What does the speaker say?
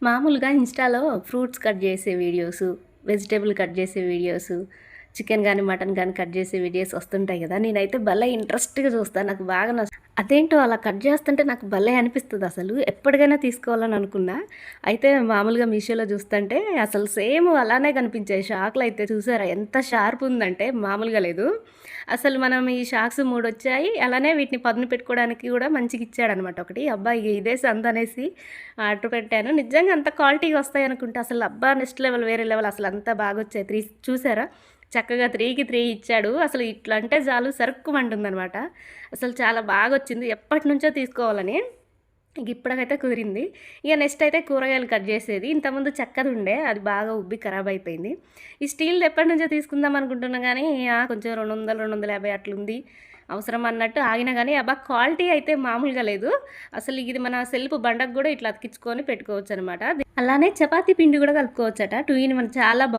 మామూలుగా ఇన్‌స్టాలో fruits cut చేసే వీడియోసు, వెజిటబుల్ కట్ చేసే వీడియోసు, చికెన్ గానీ, మటన్ గానీ కట్ చేసే వీడియోస్ వస్తుంటాయి గదా! నేనైతే భలే ఇంట్రెస్ట్‌గా చూస్తా. నాకు బాగా అదేంటో అలా కట్ చేస్తుంటే నాకు భలే అనిపిస్తదసలు. ఎప్పటికైనా తీసుకోవాలని అనుకున్నా. అయితే మామూలుగా మీషోలో చూస్తుంటే అసలు సేమ్ అలానే కనిపించాయి. షాక్‌లయితే చూసారా ఎంత షార్ప్ ఉందంటే మామూలుగా లేదు. అసలు మనం ఈ షాక్స్ 3 వచ్చాయి. అలానే వీటిని పదును పెట్టుకోవడానికి కూడా మంచిగిచ్చాడనమాట ఒకటి. అబ్బా! ఇదే సందనేసి ఆర్డర్ పెట్టాను. నిజంగా అంత క్వాలిటీగా వస్తాయనుకుంటే అసలు అబ్బా! నెక్స్ట్ లెవెల్ వేరే లెవెల్ అసలు అంత బాగొచ్చాయి. చూసారా? చక్కగా 3కి 3 ఇచ్చాడు. అసలు ఇట్లా అంటే చాలు సరుక్కుమంటుందనమాట. అసలు చాలా బాగొచ్చింది. ఎప్పటినుంచో తీసుకోవాలని. ఇక ఇప్పటికైతే కుదిరింది. ఇక నెక్స్ట్ అయితే కూరగాయలు కట్ చేసేది. ఇంతకుముందు చెక్కదుండే. అది బాగా ఉబ్బి ఖరాబయిపోయింది. ఈ స్టీల్‌ది ఎప్పటినుంచో తీసుకుందాం అనుకుంటున్నా గానీ, కొంచెం 200, 250 అట్లుంది. అవసరం అన్నట్టు ఆగినా గానీ, అబ్బా! క్వాలిటీ అయితే మామూలుగా లేదు. అసలు ఇది మన సెల్ఫ్ బండకు గూడా ఇట్లా అతికించుకొని పెట్టుకోవచ్చనమాట. అలానే చపాతీ పిండి గూడా కలుపుకోవచ్చట. 2 ఇన్ 1 చాలా